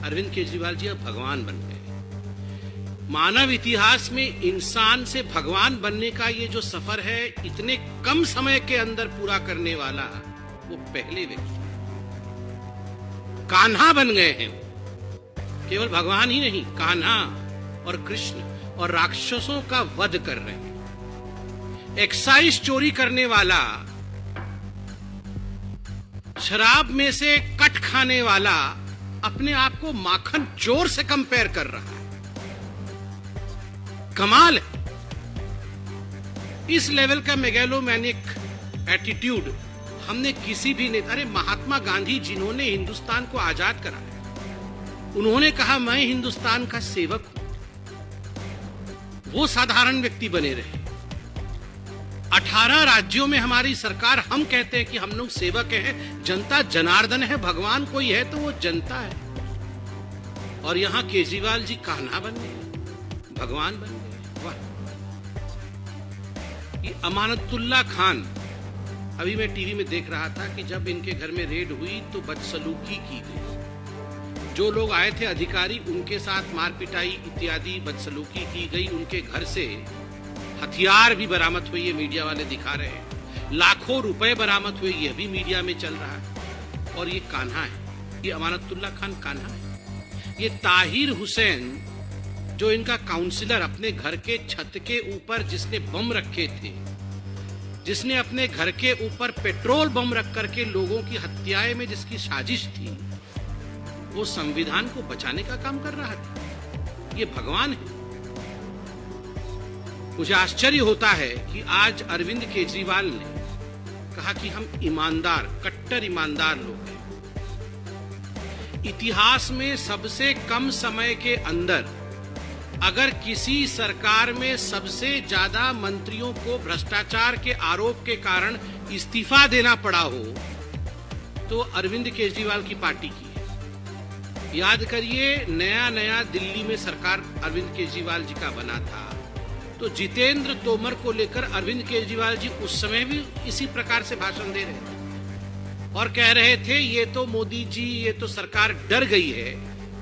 अरविंद केजरीवाल जी अब भगवान बन गए। मानव इतिहास में इंसान से भगवान बनने का ये जो सफर है, इतने कम समय के अंदर पूरा करने वाला वो पहले व्यक्ति। कान्हा बन गए हैं, केवल भगवान ही नहीं, कान्हा और कृष्ण, और राक्षसों का वध कर रहे हैं। एक्साइज चोरी करने वाला, शराब में से कट खाने वाला अपने आप को माखन चोर से कंपेयर कर रहा है। कमाल है। इस लेवल का मेगैलोमैनिक एटीट्यूड हमने किसी भी नेता, अरे महात्मा गांधी जिन्होंने हिंदुस्तान को आजाद कराया, उन्होंने कहा मैं हिंदुस्तान का सेवक हूं, वो साधारण व्यक्ति बने रहे। 18 राज्यों में हमारी सरकार, हम कहते हैं कि हम लोग सेवक हैं, जनता जनार्दन है, भगवान कोई है तो वो जनता है। और यहां केजरीवाल जी कान्हा बन गए, भगवान बन गए। वाह। ये अमानतुल्लाह खान, अभी मैं टीवी में देख रहा था कि जब इनके घर में रेड हुई तो बदसलूकी की गई। जो लोग आए थे अधिकारी, उनके साथ मार पिटाई इत्यादि बदसलूकी की गई। उनके घर से हथियार भी बरामद हुए, ये मीडिया वाले दिखा रहे हैं। लाखों रुपए बरामद हुए, ये भी मीडिया में चल रहा है। और ये कान्हा है, ये अमानतुल्लाह खान कान्हा है। ये ताहिर हुसैन, जो इनका काउंसलर, अपने घर के छत के ऊपर जिसने बम रखे थे, जिसने अपने घर के ऊपर पेट्रोल बम रख करके लोगों की हत्याएं में जिसकी साजिश थी, वो संविधान को बचाने का काम कर रहा था। ये भगवान है। मुझे आश्चर्य होता है कि आज अरविंद केजरीवाल ने कहा कि हम ईमानदार, कट्टर ईमानदार लोग हैं। इतिहास में सबसे कम समय के अंदर अगर किसी सरकार में सबसे ज्यादा मंत्रियों को भ्रष्टाचार के आरोप के कारण इस्तीफा देना पड़ा हो तो अरविंद केजरीवाल की पार्टी की है। याद करिए, नया नया दिल्ली में सरकार अरविंद केजरीवाल जी का बना था, तो जितेंद्र तोमर को लेकर अरविंद केजरीवाल जी उस समय भी इसी प्रकार से भाषण दे रहे थे और कह रहे थे ये तो मोदी जी, ये तो सरकार डर गई है,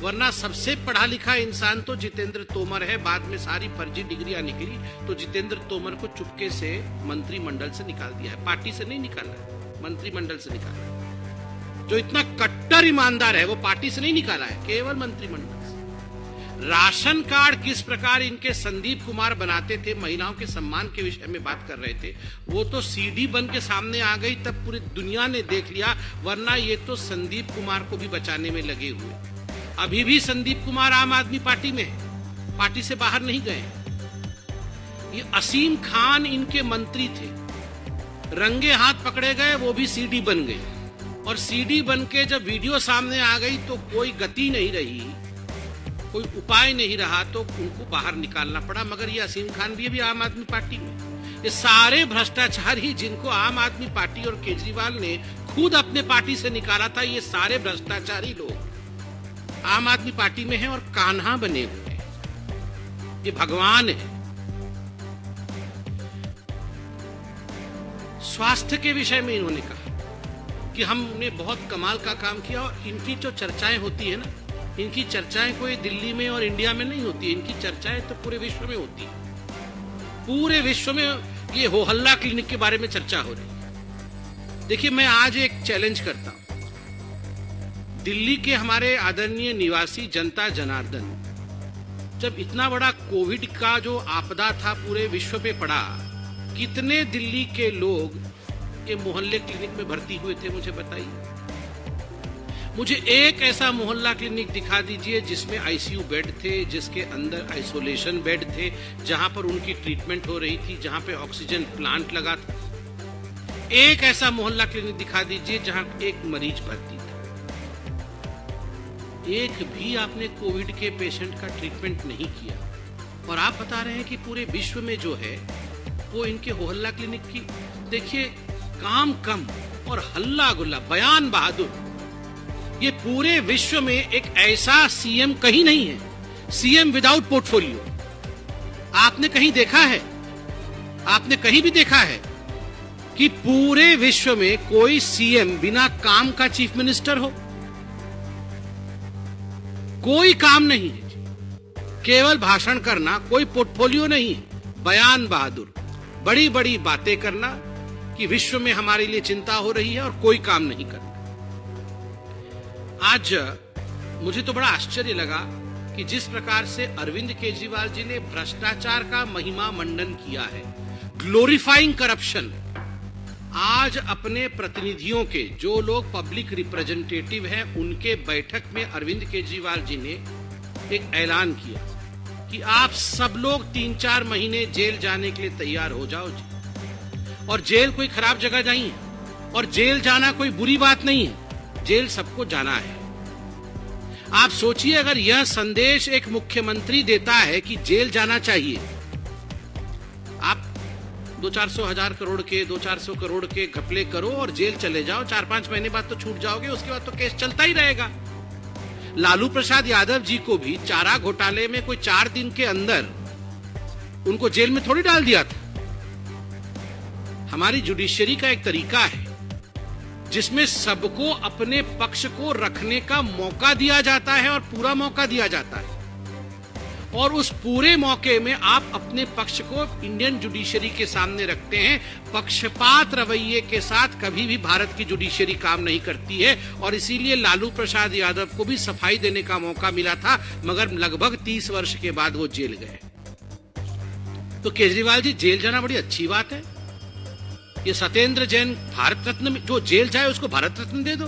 वरना सबसे पढ़ा लिखा इंसान तो जितेंद्र तोमर है। बाद में सारी फर्जी डिग्रियां निकली तो जितेंद्र तोमर को चुपके से मंत्रिमंडल से निकाल दिया है। पार्टी से नहीं निकाला है, मंत्रिमंडल से निकाला है। जो इतना कट्टर ईमानदार है वो पार्टी से नहीं निकाला है, केवल मंत्रिमंडल से। राशन कार्ड किस प्रकार इनके संदीप कुमार बनाते थे, महिलाओं के सम्मान के विषय में बात कर रहे थे, वो तो सीडी बन के सामने आ गई, तब पूरी दुनिया ने देख लिया। वरना ये तो संदीप कुमार को भी बचाने में लगे हुए। अभी भी संदीप कुमार आम आदमी पार्टी में है, पार्टी से बाहर नहीं गए। ये असीम खान इनके मंत्री थे, रंगे हाथ पकड़े गए, वो भी सीडी बन गई। और सीडी बन के जब वीडियो सामने आ गई तो कोई गति नहीं रही, कोई उपाय नहीं रहा, तो उनको बाहर निकालना पड़ा। मगर ये असीम खान भी आम आदमी पार्टी में। ये सारे भ्रष्टाचारी जिनको आम आदमी पार्टी और केजरीवाल ने खुद अपने पार्टी से निकाला था, ये सारे भ्रष्टाचारी लोग आम आदमी पार्टी में हैं और कान्हा बने हुए हैं। ये भगवान है। स्वास्थ्य के विषय में इन्होंने कहा कि हमने बहुत कमाल का काम किया। और इनकी जो चर्चाएं होती है ना, इनकी चर्चाएं कोई दिल्ली में और इंडिया में नहीं होती है, इनकी चर्चाएं तो पूरे विश्व में होती है। पूरे विश्व में ये हो हल्ला क्लिनिक के बारे में चर्चा हो रही है। देखिए, मैं आज एक चैलेंज करता हूं। दिल्ली के हमारे आदरणीय निवासी जनता जनार्दन, जब इतना बड़ा कोविड का जो आपदा था पूरे विश्व पे पड़ा, कितने दिल्ली के लोग ये मोहल्ले क्लिनिक में भर्ती हुए थे, मुझे बताइए। मुझे एक ऐसा मोहल्ला क्लिनिक दिखा दीजिए जिसमें आईसीयू बेड थे, जिसके अंदर आइसोलेशन बेड थे, जहां पर उनकी ट्रीटमेंट हो रही थी, जहां पे ऑक्सीजन प्लांट लगा था। एक ऐसा मोहल्ला क्लिनिक दिखा दीजिए जहां एक मरीज भर्ती था। एक भी आपने कोविड के पेशेंट का ट्रीटमेंट नहीं किया। और आप बता रहे हैं कि पूरे विश्व में जो है वो इनके मोहल्ला क्लिनिक की। देखिए, काम कम और हल्ला गुल्ला, बयान बहादुर। ये पूरे विश्व में एक ऐसा सीएम कहीं नहीं है, सीएम विदाउट पोर्टफोलियो। आपने कहीं देखा है, आपने कहीं भी देखा है कि पूरे विश्व में कोई सीएम बिना काम का चीफ मिनिस्टर हो? कोई काम नहीं है, केवल भाषण करना, कोई पोर्टफोलियो नहीं, बयान बहादुर, बड़ी बड़ी बातें करना कि विश्व में हमारे लिए चिंता हो रही है और कोई काम नहीं करना। आज मुझे तो बड़ा आश्चर्य लगा कि जिस प्रकार से अरविंद केजरीवाल जी ने भ्रष्टाचार का महिमा मंडन किया है, ग्लोरीफाइंग करप्शन, आज अपने प्रतिनिधियों के, जो लोग पब्लिक रिप्रेजेंटेटिव हैं, उनके बैठक में अरविंद केजरीवाल जी ने एक ऐलान किया कि आप सब लोग 3-4 महीने जेल जाने के लिए तैयार हो जाओ जी। और जेल कोई खराब जगह नहीं है, और जेल जाना कोई बुरी बात नहीं है, जेल सबको जाना है। आप सोचिए, अगर यह संदेश एक मुख्यमंत्री देता है कि जेल जाना चाहिए, आप 200-400 हजार करोड़ के, 200-400 करोड़ के घपले करो और जेल चले जाओ, 4-5 महीने बाद तो छूट जाओगे, उसके बाद तो केस चलता ही रहेगा। लालू प्रसाद यादव जी को भी चारा घोटाले में कोई 4 दिन के अंदर उनको जेल में थोड़ी डाल दिया था। हमारी जुडिशरी का एक तरीका है जिसमें सबको अपने पक्ष को रखने का मौका दिया जाता है और पूरा मौका दिया जाता है, और उस पूरे मौके में आप अपने पक्ष को इंडियन जुडिशरी के सामने रखते हैं। पक्षपात रवैये के साथ कभी भी भारत की जुडिशरी काम नहीं करती है, और इसीलिए लालू प्रसाद यादव को भी सफाई देने का मौका मिला था, मगर लगभग 30 वर्ष के बाद वो जेल गए। तो केजरीवाल जी, जेल जाना बड़ी अच्छी बात है। ये सत्येंद्र जैन भारत रत्न, जो जेल जाए उसको भारत रत्न दे दो।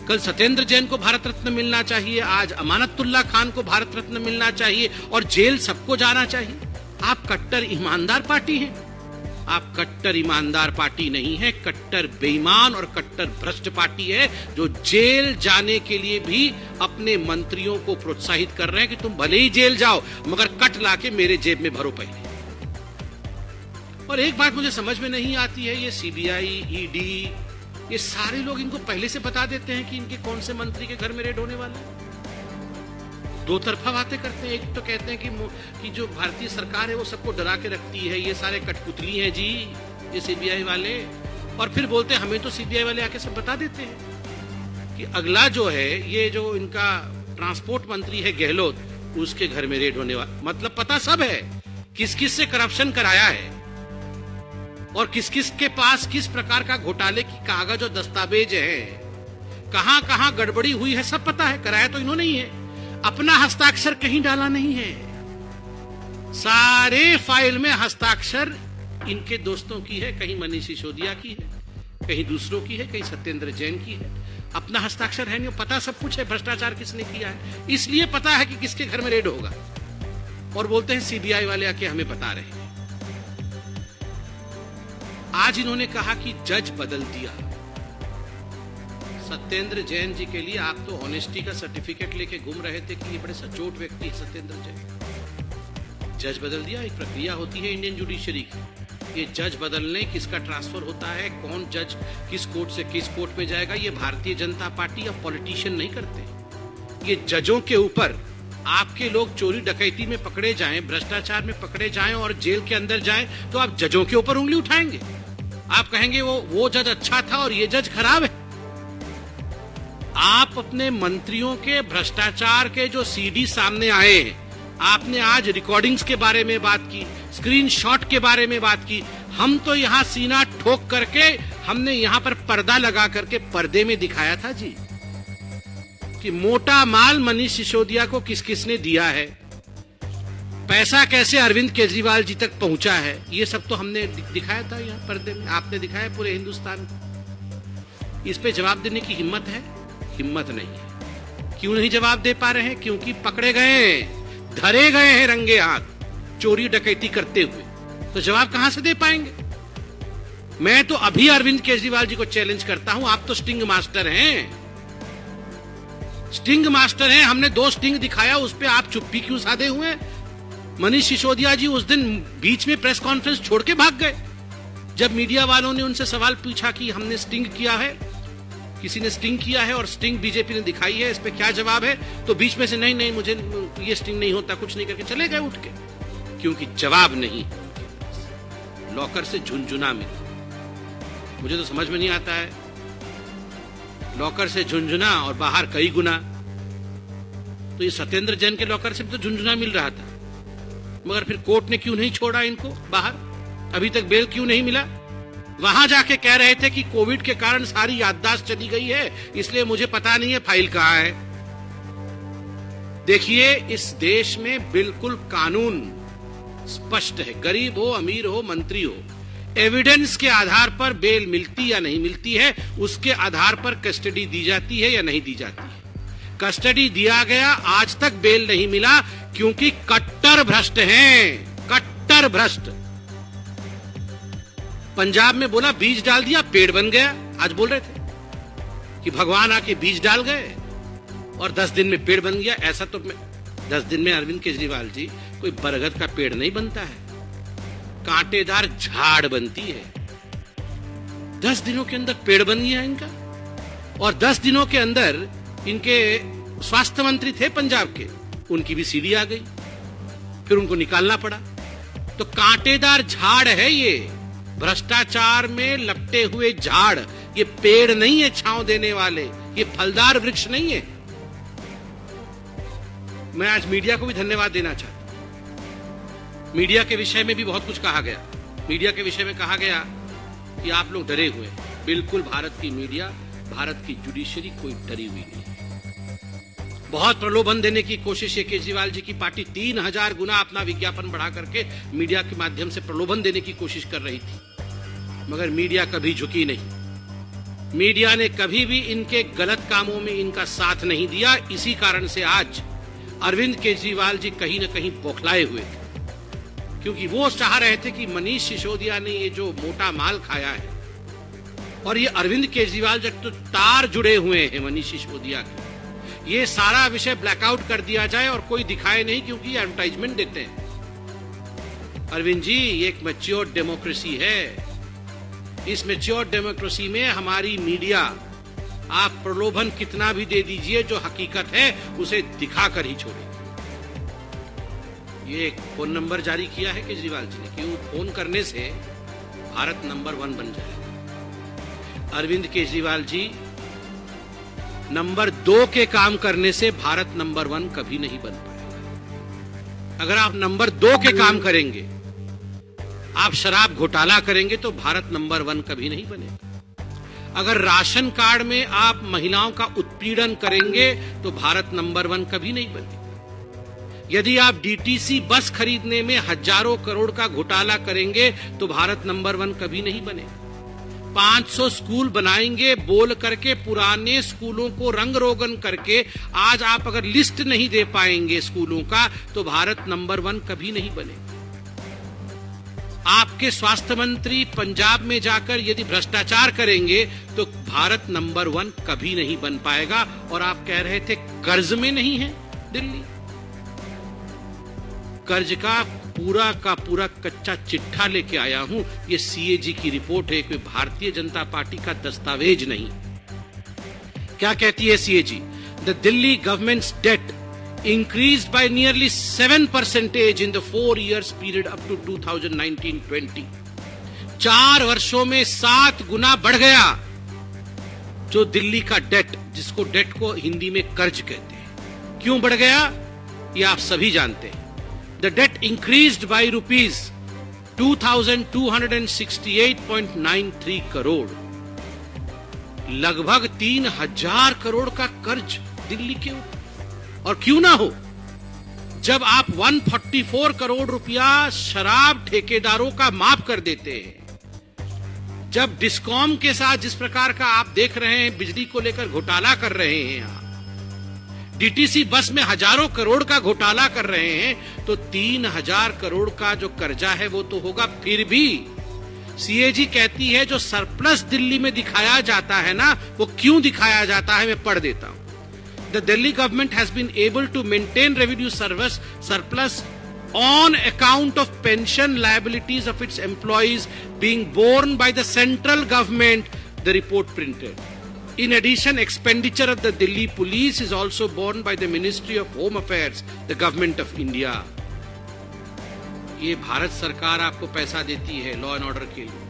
कल सत्येंद्र जैन को भारत रत्न मिलना चाहिए, आज अमानतुल्लाह खान को भारत रत्न मिलना चाहिए, और जेल सबको जाना चाहिए। आप कट्टर ईमानदार पार्टी हैं। आप कट्टर ईमानदार पार्टी नहीं है, कट्टर बेईमान और कट्टर भ्रष्ट पार्टी है, जो जेल जाने के लिए भी अपने मंत्रियों को प्रोत्साहित कर रहे हैं कि तुम भले ही जेल जाओ, मगर कट लाके मेरे जेब में भरो पहले। और एक बात मुझे समझ में नहीं आती है, ये सीबीआई, ईडी, ये सारे लोग इनको पहले से बता देते हैं कि इनके कौन से मंत्री के घर में रेड होने वाला है। दो तरफा बातें करते हैं। एक तो कहते हैं कि जो भारतीय सरकार है वो सबको डरा के रखती है, ये सारे कठपुतली हैं जी, ये सीबीआई वाले, और फिर बोलते हैं हमें तो सीबीआई वाले आके सब बता देते हैं कि अगला जो है, ये जो इनका ट्रांसपोर्ट मंत्री है गहलोत, उसके घर में रेड होने वाला। मतलब पता सब है किस किस से करप्शन कराया है और किस किस के पास किस प्रकार का घोटाले की कागज और दस्तावेज है, कहां कहां गड़बड़ी हुई है, सब पता है। कराया तो इन्होंने ही है, अपना हस्ताक्षर कहीं डाला नहीं है। सारे फाइल में हस्ताक्षर इनके दोस्तों की है, कहीं मनीष सिसोदिया की है, कहीं दूसरों की है, कहीं सत्येंद्र जैन की है। अपना हस्ताक्षर है नहीं, पता सब कुछ है भ्रष्टाचार किसने किया है, इसलिए पता है कि किसके घर में रेड होगा। और बोलते हैं सीबीआई वाले आके हमें बता रहे हैं। आज इन्होंने कहा कि जज बदल दिया। सत्येंद्र जैन जी के लिए आप तो ऑनेस्टी का सर्टिफिकेट लेके घूम रहे थे कि ये बड़े सचोट व्यक्ति है सत्येंद्र जैन। जज बदल दिया, एक प्रक्रिया होती है इंडियन जुडिशरी की। ये जज बदलने, किसका ट्रांसफर होता है, कौन जज किस कोर्ट से किस कोर्ट में जाएगा, ये भारतीय जनता पार्टी या पॉलिटिशियन नहीं करते। ये जजों के ऊपर आपके लोग चोरी डकैती में पकड़े जाएं, भ्रष्टाचार में पकड़े जाएं और जेल के अंदर जाएं, तो आप जजों के ऊपर उंगली उठाएंगे। आप कहेंगे वो जज अच्छा था और ये जज खराब है। आप अपने मंत्रियों के भ्रष्टाचार के जो सीडी सामने आए हैं, आपने आज रिकॉर्डिंग्स के बारे में बात की, स्क्रीनशॉट के बारे में बात की। हम तो यहां सीना ठोक करके हमने यहां पर पर्दा लगा करके पर्दे में दिखाया था जी कि मोटा माल मनीष सिसोदिया को किस किसने दिया है, पैसा कैसे अरविंद केजरीवाल जी तक पहुंचा है, ये सब तो हमने दिखाया था यहाँ पर्दे में, आपने दिखाया पूरे हिंदुस्तान को। इस पे जवाब देने की हिम्मत है? हिम्मत नहीं है। क्यों नहीं जवाब दे पा रहे हैं? क्योंकि पकड़े गए, धरे गए हैं रंगे हाथ चोरी डकैती करते हुए। तो जवाब कहां से दे पाएंगे? मैं तो अभी अरविंद केजरीवाल जी को चैलेंज करता हूं, आप तो स्टिंग मास्टर हैं, स्टिंग मास्टर हैं। हमने 2 स्टिंग दिखाया, उस पे आप चुप्पी क्यों साधे हुए? मनीष सिसोदिया जी उस दिन बीच में प्रेस कॉन्फ्रेंस छोड़ के भाग गए। जब मीडिया वालों ने उनसे सवाल पूछा कि हमने स्टिंग किया है, किसी ने स्टिंग किया है और स्टिंग बीजेपी ने दिखाई है, इस पे क्या जवाब है, तो बीच में से नहीं मुझे ये स्टिंग नहीं होता, कुछ नहीं करके चले गए उठ के, क्योंकि जवाब नहीं। लॉकर से झुनझुना मिला। मुझे तो समझ में नहीं आता है, लॉकर से झुनझुना और बाहर कई गुना। तो ये सत्येंद्र जैन के लॉकर से भी तो झुंझुना मिल रहा था, मगर फिर कोर्ट ने क्यों नहीं छोड़ा इनको बाहर? अभी तक बेल क्यों नहीं मिला? वहां जाके कह रहे थे कि कोविड के कारण सारी याददाश्त चली गई है, इसलिए मुझे पता नहीं है फाइल कहां है। देखिए, इस देश में बिल्कुल कानून स्पष्ट है। गरीब हो, अमीर हो, मंत्री हो, एविडेंस के आधार पर बेल मिलती या नहीं मिलती है, उसके आधार पर कस्टडी दी जाती है या नहीं दी जाती है। कस्टडी दिया गया, आज तक बेल नहीं मिला क्योंकि कट्टर भ्रष्ट हैं, कट्टर भ्रष्ट। पंजाब में बोला बीज डाल दिया, पेड़ बन गया। आज बोल रहे थे कि भगवान आके बीज डाल गए और 10 दिन में पेड़ बन गया। ऐसा तो 10 दिन में अरविंद केजरीवाल जी कोई बरगद का पेड़ नहीं बनता है, कांटेदार झाड़ बनती है। 10 दिनों के अंदर पेड़ बन गया इनका, और 10 दिनों के अंदर इनके स्वास्थ्य मंत्री थे पंजाब के, उनकी भी सीडी आ गई, फिर उनको निकालना पड़ा। तो कांटेदार झाड़ है ये, भ्रष्टाचार में लपटे हुए झाड़। ये पेड़ नहीं है छांव देने वाले, ये फलदार वृक्ष नहीं है। मैं आज मीडिया को भी धन्यवाद देना चाहता हूं। मीडिया के विषय में भी बहुत कुछ कहा गया। मीडिया के विषय में कहा गया कि आप लोग डरे हुए हैं। बिल्कुल, भारत की मीडिया, भारत की जुडिशरी कोई डरी हुई नहीं। बहुत प्रलोभन देने की कोशिश है केजरीवाल जी की पार्टी, 3000 गुना अपना विज्ञापन बढ़ा करके मीडिया के माध्यम से प्रलोभन देने की कोशिश कर रही थी, मगर मीडिया कभी झुकी नहीं। मीडिया ने कभी भी इनके गलत कामों में इनका साथ नहीं दिया। इसी कारण से आज अरविंद केजरीवाल जी कहीं न कहीं बौखलाए हुए थे, क्योंकि वो चाह रहे थे कि मनीष सिसोदिया ने ये जो मोटा माल खाया है, और ये अरविंद केजरीवाल जब तो तार जुड़े हुए हैं मनीष सिसोदिया के, ये सारा विषय ब्लैकआउट कर दिया जाए और कोई दिखाए नहीं, क्योंकि ये एडवर्टाइजमेंट देते हैं। अरविंद जी, ये एक मैच्योर डेमोक्रेसी है। इस मैच्योर डेमोक्रेसी में हमारी मीडिया, आप प्रलोभन कितना भी दे दीजिए, जो हकीकत है उसे दिखाकर ही छोड़ेगी। ये एक फोन नंबर जारी किया है केजरीवाल जी ने कि वो फोन करने से भारत नंबर 1 बन जाएगा। अरविंद केजरीवाल जी, नंबर 2 के काम करने से भारत नंबर 1 कभी नहीं बन पाएगा। अगर आप नंबर 2 के काम करेंगे, आप शराब घोटाला करेंगे, तो भारत नंबर 1 कभी नहीं बनेगा। अगर राशन कार्ड में आप महिलाओं का उत्पीड़न करेंगे, तो भारत नंबर 1 कभी नहीं बनेगा। यदि आप डीटीसी बस खरीदने में हजारों करोड़ का घोटाला करेंगे, तो भारत नंबर 1 कभी नहीं बनेगा। 500 स्कूल बनाएंगे बोल करके, पुराने स्कूलों को रंग रोगन करके, आज आप अगर लिस्ट नहीं दे पाएंगे स्कूलों का, तो भारत नंबर 1 कभी नहीं बनेगा। आपके स्वास्थ्य मंत्री पंजाब में जाकर यदि भ्रष्टाचार करेंगे, तो भारत नंबर 1 कभी नहीं बन पाएगा। और आप कह रहे थे कर्ज में नहीं है दिल्ली। कर्ज का पूरा कच्चा चिट्ठा लेके आया हूं। ये सीएजी की रिपोर्ट है, कोई भारतीय जनता पार्टी का दस्तावेज नहीं। क्या कहती है CAG? The Delhi government's debt increased by nearly 7% in the 4 years period up to 2019-20. 4 वर्षों में 7 गुना बढ़ गया जो दिल्ली का डेट, जिसको डेट को हिंदी में कर्ज कहते हैं। क्यों बढ़ गया, ये आप सभी जानते हैं। The debt increased by rupees 2,268.93 crore, लगभग 3,000 करोड़ का कर्ज दिल्ली के ऊपर। और क्यों ना हो, जब आप 144 करोड़ रुपया शराब ठेकेदारों का माफ कर देते हैं, जब डिस्कॉम के साथ जिस प्रकार का आप देख रहे हैं बिजली को लेकर घोटाला कर रहे हैं, आप डीटीसी बस में हजारों करोड़ का घोटाला कर रहे हैं, तो 3,000 करोड़ का जो कर्जा है वो तो होगा। फिर भी सीएजी कहती है जो सरप्लस दिल्ली में दिखाया जाता है ना, वो क्यों दिखाया जाता है, मैं पढ़ देता हूं। The Delhi government has been able to maintain revenue surplus on account of pension liabilities of its employees being borne by the central government, the report printed. In addition, expenditure of the Delhi police is also borne by the Ministry of Home Affairs, the government of India. ये भारत सरकार आपको पैसा देती है law and order के लिए।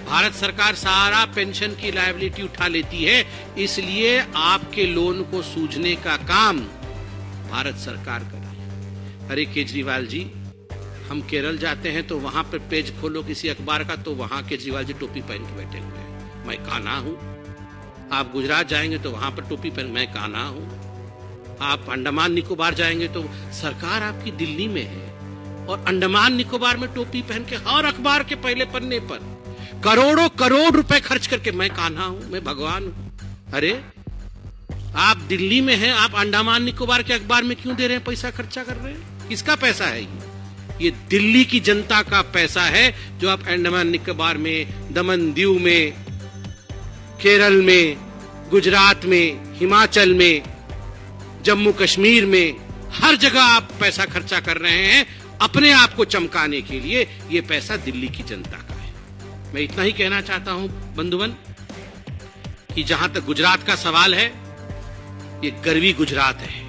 भारत सरकार सारा पेंशन की लायबिलिटी उठा लेती है, इसलिए आपके लोन को सूझने का काम भारत सरकार कर रही है। अरे केजरीवाल जी, हम केरल जाते हैं तो वहां पर पेज खोलो किसी अखबार का तो वहां केजरीवाल जी टोपी पहन के बैठे हुए हैं, मैं कान्हा हूं। आप गुजरात जाएंगे तो वहां पर टोपी पहन, मैं कान्हा हूं। आप अंडमान निकोबार जाएंगे तो सरकार आपकी दिल्ली में है और अंडमान निकोबार में टोपी पहन के हर अखबार के पहले पन्ने पर करोड़ों करोड़ रुपए खर्च करके मैं कान्हा हूं, मैं भगवान हूं। अरे आप दिल्ली में हैं, आप अंडमान निकोबार के अखबार में क्यों दे रहे हैं, पैसा खर्चा कर रहे हैं? किसका पैसा है ये दिल्ली की जनता का पैसा है जो आप अंडमान निकोबार में, दमन दीव में, केरल में, गुजरात में, हिमाचल में, जम्मू कश्मीर में, हर जगह आप पैसा खर्चा कर रहे हैं अपने आप को चमकाने के लिए। ये पैसा दिल्ली की जनता का है। मैं इतना ही कहना चाहता हूं बंधुवन कि जहां तक गुजरात का सवाल है, ये गर्वी गुजरात है।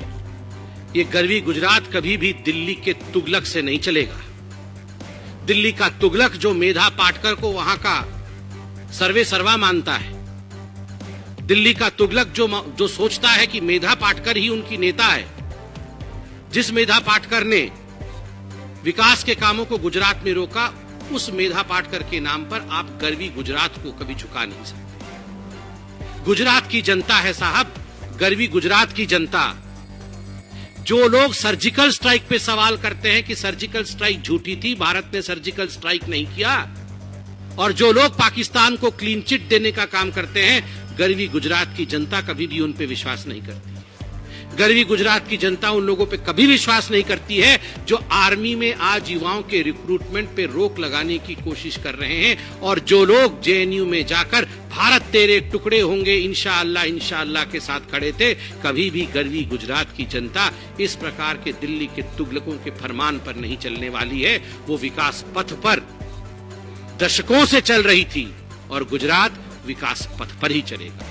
ये गर्वी गुजरात कभी भी दिल्ली के तुगलक से नहीं चलेगा। दिल्ली का तुगलक जो मेधा पाटकर को वहां का सर्वे सर्वा मानता है, दिल्ली का तुगलक जो सोचता है कि मेधा पाटकर ही उनकी नेता है, जिस मेधा पाटकर ने विकास के कामों को गुजरात में रोका, उस मेधा पाटकर के नाम पर आप गर्वी गुजरात को कभी झुका नहीं सकते। गुजरात की जनता है साहब, गर्वी गुजरात की जनता। जो लोग सर्जिकल स्ट्राइक पे सवाल करते हैं कि सर्जिकल स्ट्राइक झूठी थी, भारत ने सर्जिकल स्ट्राइक नहीं किया, और जो लोग पाकिस्तान को क्लीन चिट देने का काम करते हैं, गर्वी गुजरात की जनता कभी भी उन पे विश्वास नहीं करती। गर्वी गुजरात की जनता उन लोगों पे कभी विश्वास नहीं करती है जो आर्मी में आज युवाओं के रिक्रूटमेंट पे रोक लगाने की कोशिश कर रहे हैं, और जो लोग जेएनयू में जाकर भारत तेरे टुकड़े होंगे इंशाअल्लाह इंशाअल्लाह के साथ खड़े थे। कभी भी गर्वी गुजरात की जनता इस प्रकार के दिल्ली के तुगलकों के फरमान पर नहीं चलने वाली है। वो विकास पथ पर दशकों से चल रही थी और गुजरात विकास पथ पर ही चलेगा।